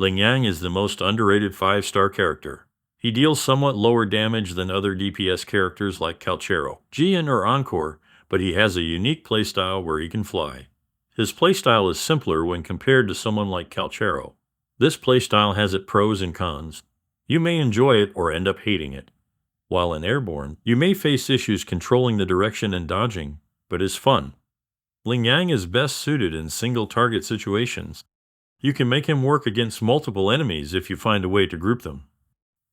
Lingyang is the most underrated 5-star character. He deals somewhat lower damage than other DPS characters like Calchero, Jian, or Encore, but he has a unique playstyle where he can fly. His playstyle is simpler when compared to someone like Calchero. This playstyle has its pros and cons. You may enjoy it or end up hating it. While in Airborne, you may face issues controlling the direction and dodging, but it's fun. Lingyang is best suited in single-target situations. You can make him work against multiple enemies if you find a way to group them.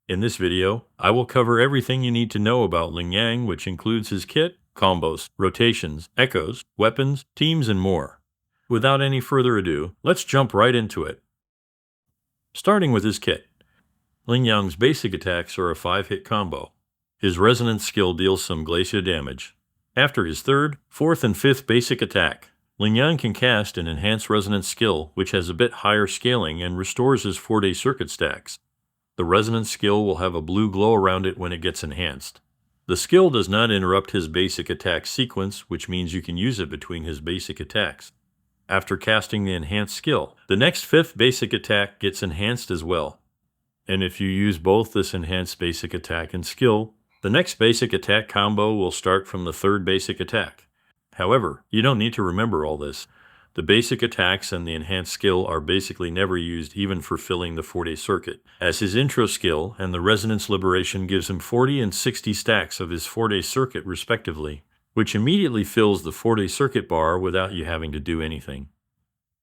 In this video, I will cover everything you need to know about Lingyang, which includes his kit, combos, rotations, echoes, weapons, teams, and more. Without any further ado, let's jump right into it. Starting with his kit. Lingyang's basic attacks are a 5-hit combo. His resonance skill deals some glacier damage. After his 3rd, 4th, and 5th basic attack, Lingyang can cast an enhanced resonance skill which has a bit higher scaling and restores his 4-day circuit stacks. The resonance skill will have a blue glow around it when it gets enhanced. The skill does not interrupt his basic attack sequence, which means you can use it between his basic attacks. After casting the enhanced skill, the next 5th basic attack gets enhanced as well. And if you use both this enhanced basic attack and skill, the next basic attack combo will start from the 3rd basic attack. However, you don't need to remember all this. The basic attacks and the enhanced skill are basically never used even for filling the 4-day circuit, as his intro skill and the resonance liberation gives him 40 and 60 stacks of his 4-day circuit respectively, which immediately fills the 4-day circuit bar without you having to do anything.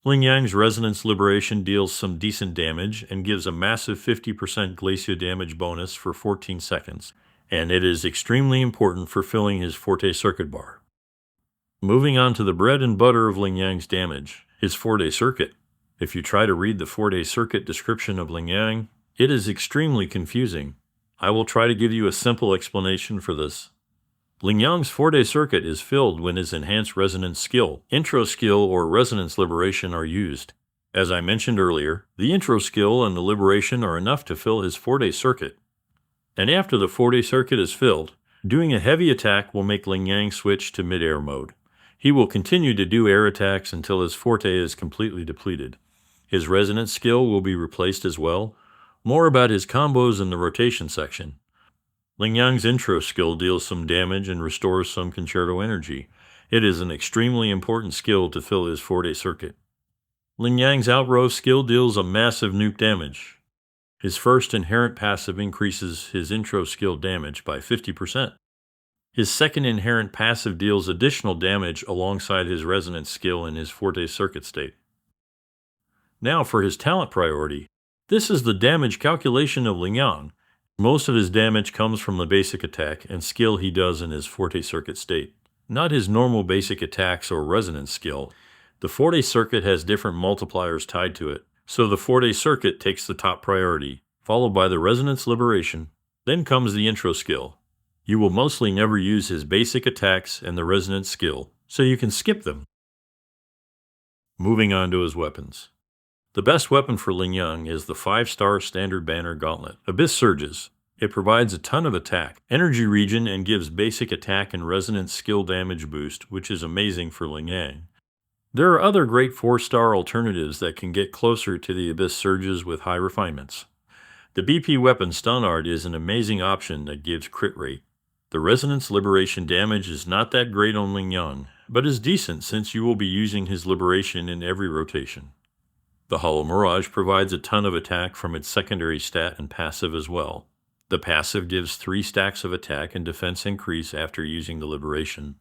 Lingyang's resonance liberation deals some decent damage and gives a massive 50% glacier damage bonus for 14 seconds. And it is extremely important for filling his 4-day circuit bar. Moving on to the bread and butter of Lingyang's damage, his 4-day circuit. If you try to read the 4-day circuit description of Lingyang, it is extremely confusing. I will try to give you a simple explanation for this. Lingyang's 4-day circuit is filled when his enhanced resonance skill, intro skill, or resonance liberation are used. As I mentioned earlier, the intro skill and the liberation are enough to fill his 4-day circuit. And after the 4-day circuit is filled, doing a heavy attack will make Lingyang switch to mid-air mode. He will continue to do air attacks until his forte is completely depleted. His resonance skill will be replaced as well. More about his combos in the rotation section. Lingyang's intro skill deals some damage and restores some concerto energy. It is an extremely important skill to fill his 4-day circuit. Lingyang's outrow skill deals a massive nuke damage. His first inherent passive increases his intro skill damage by 50%. His second inherent passive deals additional damage alongside his resonance skill in his 4-day circuit state. Now for his talent priority. This is the damage calculation of Lingyang. Most of his damage comes from the basic attack and skill he does in his 4-day circuit state, not his normal basic attacks or resonance skill. The 4-day circuit has different multipliers tied to it. So the 4-day circuit takes the top priority, followed by the resonance liberation. Then comes the intro skill. You will mostly never use his basic attacks and the resonance skill, so you can skip them. Moving on to his weapons. The best weapon for Lingyang is the 5-star standard banner gauntlet, Abyss Surges. It provides a ton of attack, energy regen, and gives basic attack and resonance skill damage boost, which is amazing for Lingyang. There are other great 4-star alternatives that can get closer to the Abyss Surges with high refinements. The BP weapon Stun Art is an amazing option that gives crit rate. The resonance liberation damage is not that great on Lingyang, but is decent since you will be using his liberation in every rotation. The Hollow Mirage provides a ton of attack from its secondary stat and passive as well. The passive gives 3 stacks of attack and defense increase after using the liberation.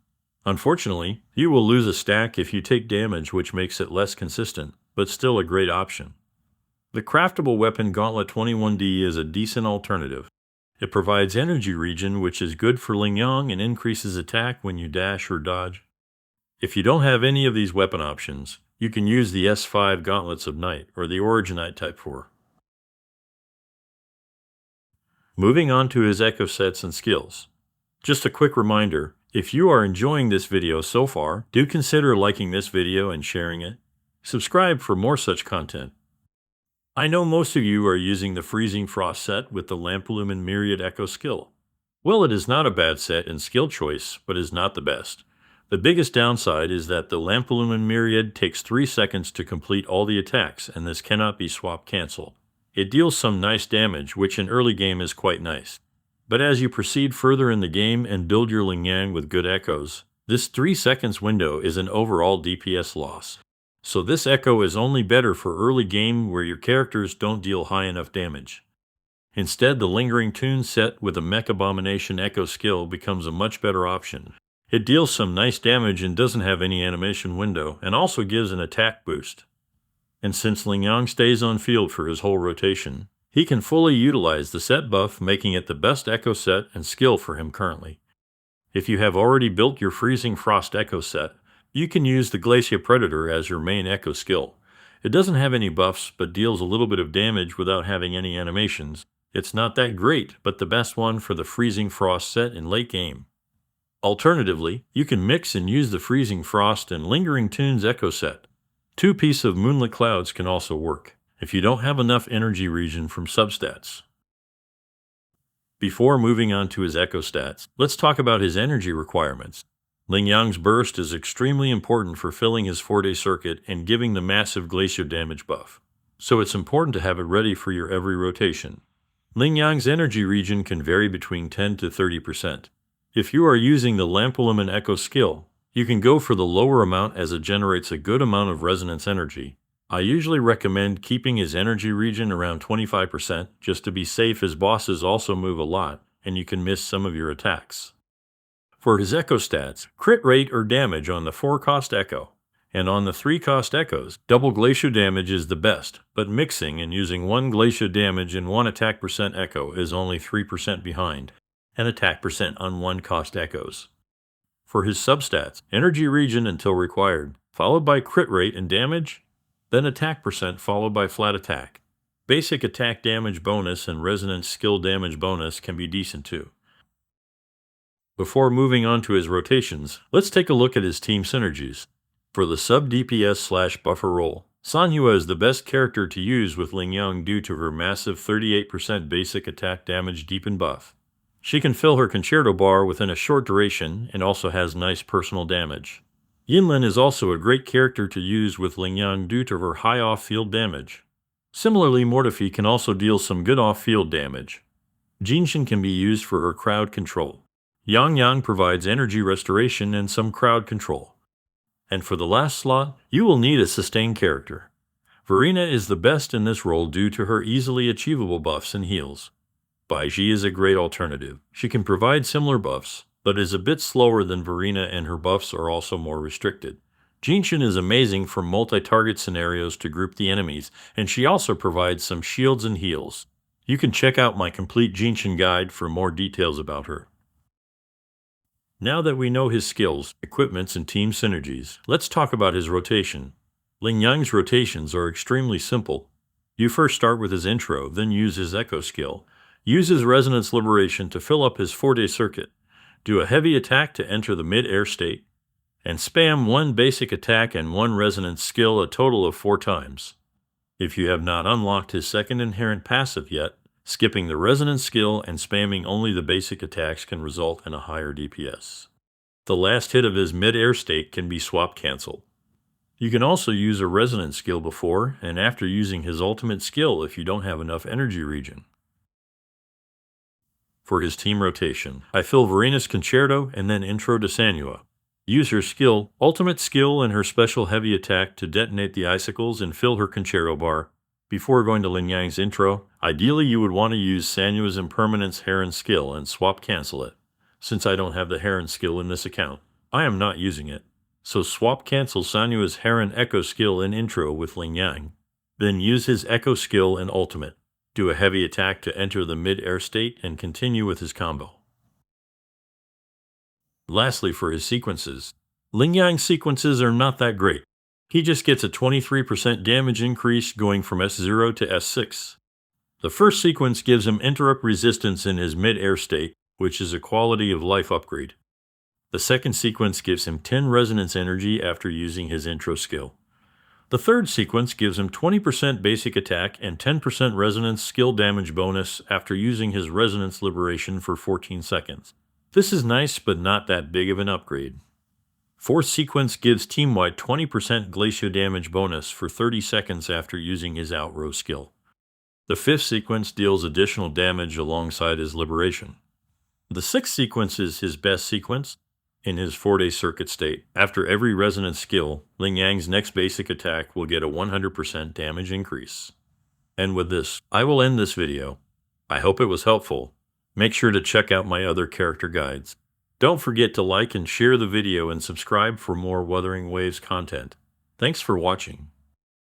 Unfortunately, you will lose a stack if you take damage, which makes it less consistent, but still a great option. The craftable weapon Gauntlet 21D is a decent alternative. It provides energy regen, which is good for Lingyang and increases attack when you dash or dodge. If you don't have any of these weapon options, you can use the S5 Gauntlets of Night or the Originite Type 4. Moving on to his echo sets and skills. Just a quick reminder, if you are enjoying this video so far, do consider liking this video and sharing it. Subscribe for more such content. I know most of you are using the Freezing Frost set with the Lamplumen Myriad Echo skill. Well, it is not a bad set in skill choice, but is not the best. The biggest downside is that the Lampolumen Myriad takes 3 seconds to complete all the attacks, and this cannot be swap canceled. It deals some nice damage, which in early game is quite nice. But as you proceed further in the game and build your Lingyang with good echoes, this 3 seconds window is an overall DPS loss. So this echo is only better for early game where your characters don't deal high enough damage. Instead, the Lingering Tune set with a Mech Abomination Echo skill becomes a much better option. It deals some nice damage and doesn't have any animation window, and also gives an attack boost. And since Lingyang stays on field for his whole rotation, he can fully utilize the set buff, making it the best echo set and skill for him currently. If you have already built your Freezing Frost echo set, you can use the Glacia Predator as your main echo skill. It doesn't have any buffs, but deals a little bit of damage without having any animations. It's not that great, but the best one for the Freezing Frost set in late game. Alternatively, you can mix and use the Freezing Frost and Lingering Tunes echo set. 2 pieces of Moonlit Clouds can also work, if you don't have enough energy regen from Substats. Before moving on to his echo stats, let's talk about his energy requirements. Lingyang's burst is extremely important for filling his 4-day circuit and giving the massive glacier damage buff, so it's important to have it ready for your every rotation. Lingyang's energy regen can vary between 10 to 30%. If you are using the Lampolumen Echo skill, you can go for the lower amount as it generates a good amount of resonance energy. I usually recommend keeping his energy regen around 25% just to be safe, as bosses also move a lot and you can miss some of your attacks. For his echo stats, crit rate or damage on the 4-cost echo, and on the 3-cost echoes, double glacier damage is the best, but mixing and using 1 glacier damage and 1 attack percent echo is only 3% behind, and attack percent on 1-cost echoes. For his substats, energy regen until required, followed by crit rate and damage, then attack percent followed by flat attack. Basic attack damage bonus and resonance skill damage bonus can be decent too. Before moving on to his rotations, let's take a look at his team synergies. For the sub DPS / buffer role, Sanhua is the best character to use with Lingyang due to her massive 38% basic attack damage deepen buff. She can fill her concerto bar within a short duration and also has nice personal damage. Yinlin is also a great character to use with Lingyang due to her high off-field damage. Similarly, Mortefi can also deal some good off-field damage. Jinshin can be used for her crowd control. Yang provides energy restoration and some crowd control. And for the last slot, you will need a sustain character. Verena is the best in this role due to her easily achievable buffs and heals. Baiji is a great alternative. She can provide similar buffs, but is a bit slower than Verena and her buffs are also more restricted. Jinshin is amazing for multi-target scenarios to group the enemies, and she also provides some shields and heals. You can check out my complete Jinshin guide for more details about her. Now that we know his skills, equipments, and team synergies, let's talk about his rotation. Lingyang's rotations are extremely simple. You first start with his intro, then use his echo skill. Use his resonance liberation to fill up his 4-day circuit. Do a heavy attack to enter the mid-air state. And spam 1 basic attack and 1 resonance skill a total of 4 times. If you have not unlocked his second inherent passive yet, skipping the resonance skill and spamming only the basic attacks can result in a higher DPS. The last hit of his mid-air state can be swap cancelled. You can also use a resonance skill before and after using his ultimate skill if you don't have enough energy regen. For his team rotation, I fill Verena's Concerto and then intro to Sanhua. Use her skill, ultimate skill, and her special heavy attack to detonate the icicles and fill her Concerto bar. Before going to Lingyang's intro, ideally you would want to use Sanhua's Impermanence Heron skill and swap cancel it. Since I don't have the Heron skill in this account, I am not using it. So swap cancel Sanhua's Heron Echo skill in intro with Lingyang. Then use his Echo skill and ultimate. Do a heavy attack to enter the mid-air state and continue with his combo. Lastly, for his sequences, Lingyang's sequences are not that great. He just gets a 23% damage increase going from S0 to S6. The first sequence gives him interrupt resistance in his mid-air state, which is a quality of life upgrade. The second sequence gives him 10 resonance energy after using his intro skill. The third sequence gives him 20% basic attack and 10% resonance skill damage bonus after using his resonance liberation for 14 seconds. This is nice, but not that big of an upgrade. Fourth sequence gives team-wide 20% glacial damage bonus for 30 seconds after using his outrow skill. The fifth sequence deals additional damage alongside his liberation. The sixth sequence is his best sequence. In his 4-day circuit state, after every resonance skill, Lingyang's next basic attack will get a 100% damage increase. And with this, I will end this video. I hope it was helpful. Make sure to check out my other character guides. Don't forget to like and share the video and subscribe for more Wuthering Waves content. Thanks for watching.